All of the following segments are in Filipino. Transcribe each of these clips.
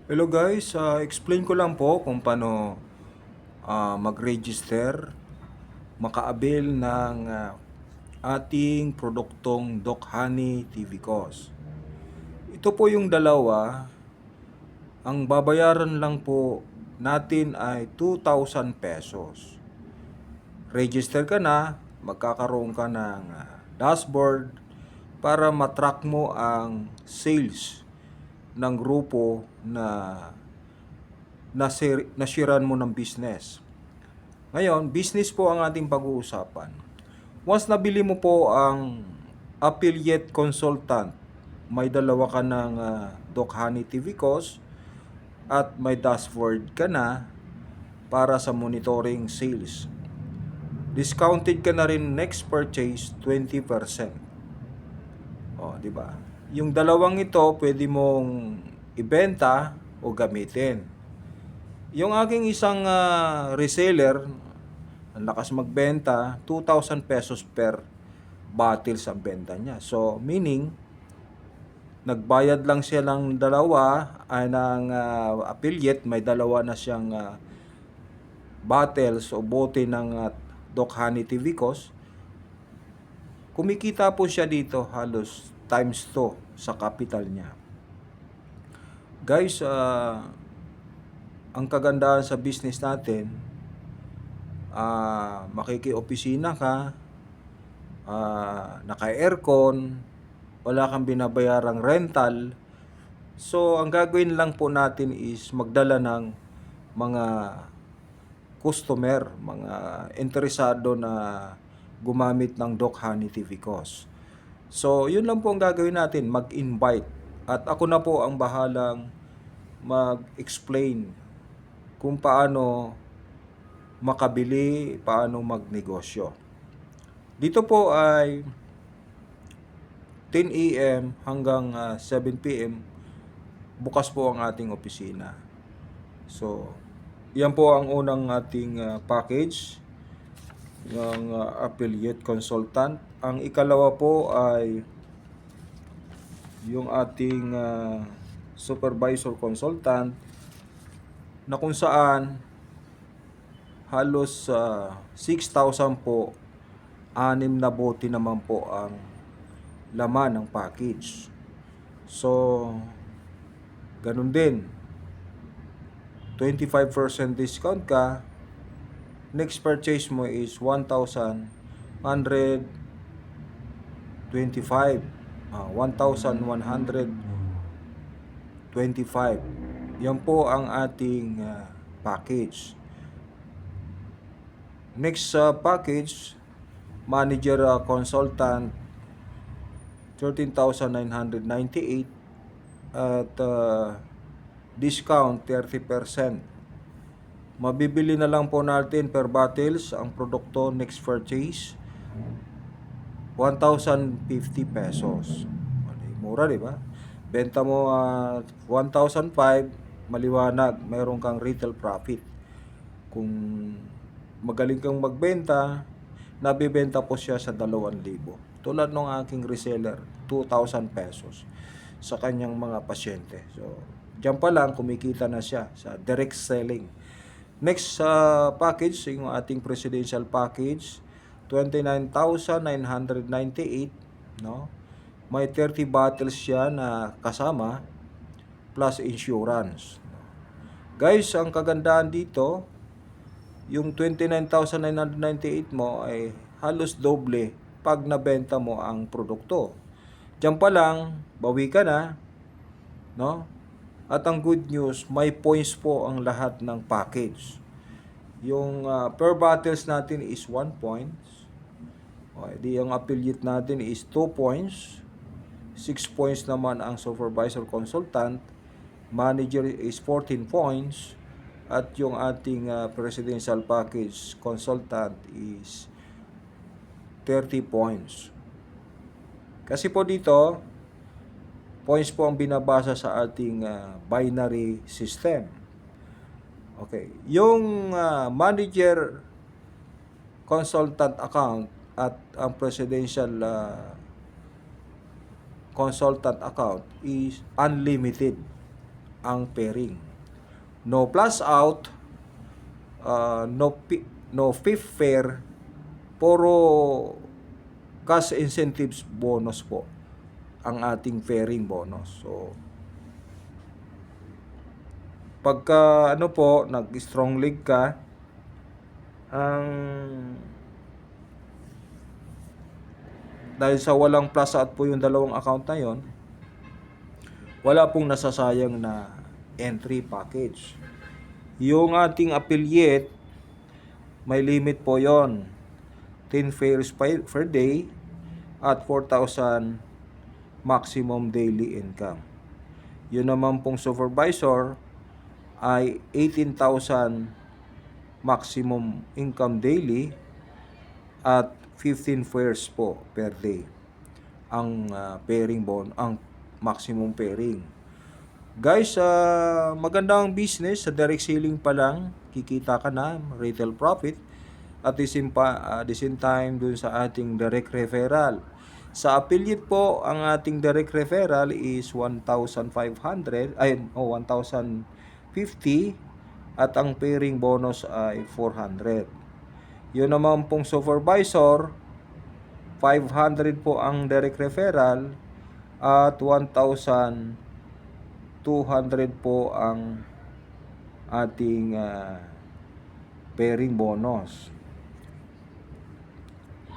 Hello guys, explain ko lang po kung paano mag-register, maka-avail ng ating produktong Doc Honey TV Cos. Ito po yung dalawa, ang babayaran lang po natin ay 2,000 pesos. Register ka na, magkakaroon ka ng dashboard para matrack mo ang sales ng grupo na nasiran mo ng business. Ngayon, business po ang ating pag-uusapan. Once nabili mo po ang affiliate consultant, may dalawa ka ng Doc Honey TV Cos at may dashboard ka na para sa monitoring sales. Discounted ka na rin next purchase 20%. O, di ba? Yung dalawang ito pwede mong ibenta o gamitin. Yung aking isang reseller, ang lakas magbenta, 2,000 pesos per bottles ang benta niya. So, meaning, nagbayad lang siya ng dalawa, ng affiliate, may dalawa na siyang bottles o bote ng Doc Honey TV Cos. Kumikita po siya dito halos times 2 sa capital niya. Guys, ang kagandahan sa business natin, makiki-opisina ka, naka-aircon, wala kang binabayarang rental. So, ang gagawin lang po natin is magdala ng mga customer, mga interesado na gumamit ng Doc Honey TV Cos. So, yun lang po ang gagawin natin, mag-invite. At ako na po ang bahalang mag-explain kung paano makabili, paano magnegosyo. Dito po ay 10 a.m. hanggang 7 p.m. bukas po ang ating opisina. So, yan po ang unang ating package ng affiliate consultant. Ang ikalawa po ay yung ating supervisor consultant na kung saan halos 6,000 po, 6 na bote naman po ang laman ng package. So, ganun din. 25% discount ka, next purchase mo is 1,125. 1,125. Yan po ang ating package. Next package, manager consultant, 13,998 at discount 30%. Mabibili na lang po natin per bottles ang produkto next purchase 1,050 pesos. Mura, di ba? Benta mo 1,005, maliwanag, meron kang retail profit. Kung magaling kang magbenta, nabibenta po siya sa 2,000. Tulad ng aking reseller, 2,000 pesos sa kanyang mga pasyente. So, diyan pa lang kumikita na siya sa direct selling. Next package, yung ating presidential package, 29,998, no? May 30 bottles siya na kasama plus insurance. Guys, ang kagandahan dito, yung 29,998 mo ay halos doble pag nabenta mo ang produkto. Diyan pa lang, bawi ka na, no? At ang good news, may points po ang lahat ng package. Yung per bottles natin is 1 point. Okay, di ang affiliate natin is 2 points. 6 points naman ang supervisor consultant. Manager is 14 points. At yung ating presidential package consultant is 30 points. Kasi po dito, points po ang binabasa sa ating binary system. Okay. Yung manager consultant account at ang presidential consultant account is unlimited. ang pairing. No plus out, no fifth pair, puro cash incentives bonus po ang ating pairing bonus. So, pagka nag-strong leg ka, dahil sa walang plus out po yung dalawang account na yon, wala pong nasasayang na entry package. Yung ating affiliate, may limit po yon, 10 fares per day at 4,000 maximum daily income. Yun naman pong supervisor ay 18,000 maximum income daily at 15 fares po per day ang pairing ang maximum pairing. Guys, magandang business sa direct selling pa lang, kikita ka na retail profit at the same time dun sa ating direct referral. Sa affiliate po, ang ating direct referral is 1,500 1,050 at ang pairing bonus ay 400. Yun naman pong supervisor, 500 po ang direct referral at 1,200 po ang ating pairing bonus.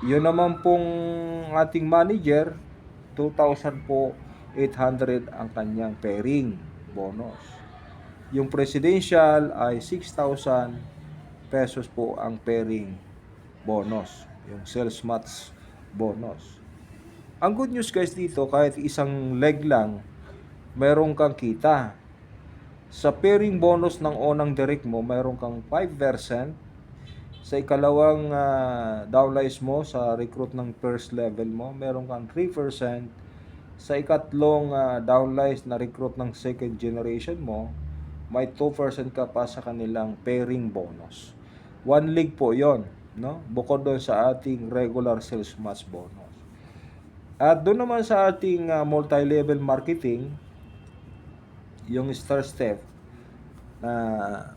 Yun naman pong ating manager, 2,000 po 800 ang kanyang pairing bonus. Yung presidential ay 6,000 pesos po ang pairing bonus, yung sales match bonus. Ang good news guys dito, kahit isang leg lang, mayroon kang kita. Sa pairing bonus ng unang direct mo, mayroon kang 5%. Sa ikalawang downlines mo, sa recruit ng first level mo, mayroon kang 3%. Sa ikatlong downlines na recruit ng second generation mo, may 2% ka pa sa kanilang pairing bonus. One leg po yon, no? Bukod doon sa ating regular sales match bonus. At doon naman sa ating multi-level marketing, yung star step na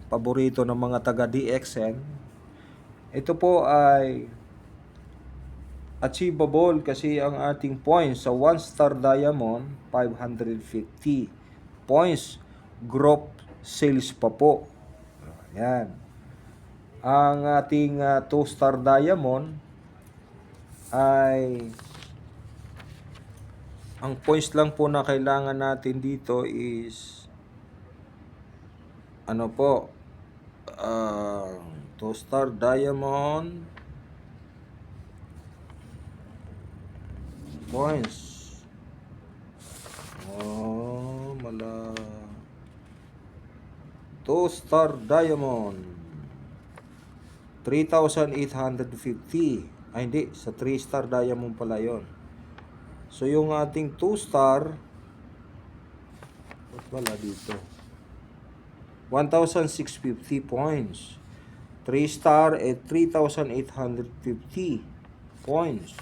paborito ng mga taga DXN, ito po ay achievable kasi ang ating points sa 1 star diamond 550 points, group sales pa po. Ayan. Ang ating 2 star diamond ay ang points lang po na kailangan natin dito is 2 star diamond points. 2 star diamond 3,850. Ay hindi, sa 3 star diamond pala yon. So yung ating 2 star, wala dito, 1,650 points. 3 star at 3,850 points.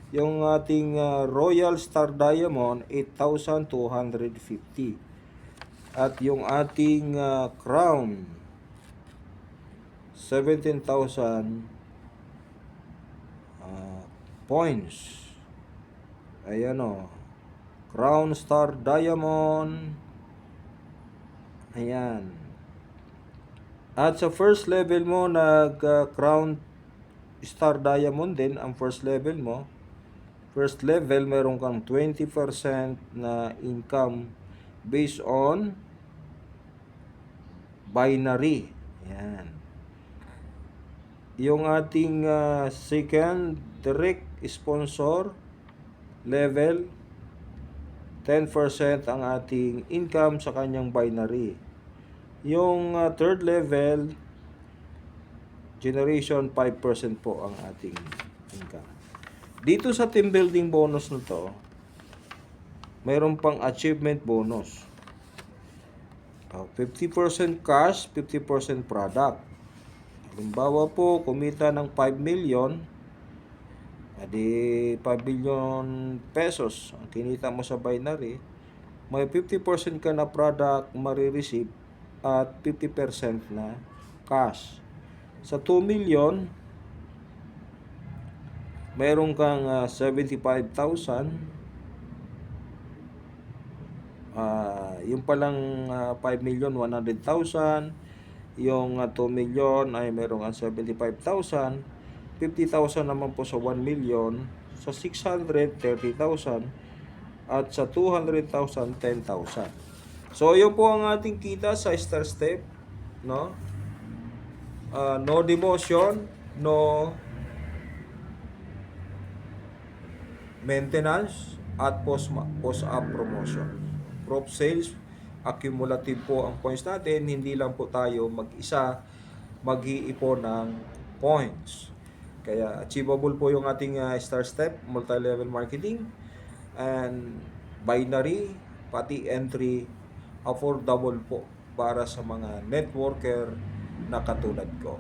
Yung ating Royal Star Diamond, 8,250. At yung ating Crown, 17,000 points. Ayan Crown Star Diamond. Ayan. At sa first level mo, Crown Star Diamond din ang first level mo. First level, meron kang 20% na income based on binary. Ayan. Yung ating second direct sponsor level, 10% ang ating income sa kanyang binary. Yung third level, generation 5% po ang ating income. Dito sa team building bonus na to, mayroon pang achievement bonus. 50% cash, 50% product. Halimbawa po, kumita ng 5 million, edi 5 billion pesos ang kinita mo sa binary, may 50% ka na product marireceive at 50% na cash. Sa 2 million, mayroon kang 75,000. Yung palang 5 million, 100,000. Yung 2 million ay mayroon kang 75,000. 50,000 naman po sa 1 million. Sa 600, 30,000. At sa 200,000, 10,000. So, yun po ang ating kita sa star step. No? No demotion, no maintenance, at post-up promotion. Prop sales, accumulative po ang points natin. Hindi lang po tayo mag-isa mag-iipon ng points. Kaya achievable po yung ating star step, multi-level marketing, and binary, pati entry, affordable po para sa mga networker na katulad ko.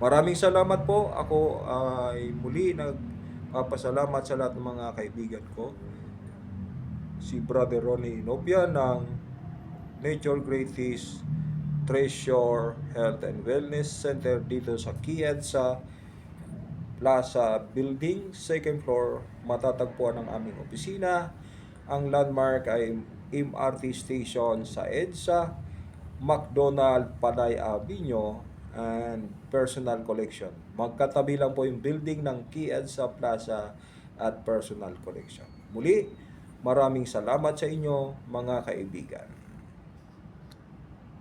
Maraming salamat po. Ako ay muli nagpapasalamat sa lahat ng mga kaibigan ko. Si Brother Ronnie Nopia ng Nature Greatest Treasure Health and Wellness Center dito sa Kiedsa Plaza Building, 2nd floor. Matatagpuan ang aming opisina. Ang landmark ay MRT station sa EDSA, McDonald, Panay Avenue, and personal collection. Magkatabi lang po yung building ng Kiedsa Plaza at personal collection. Muli, maraming salamat sa inyo mga kaibigan.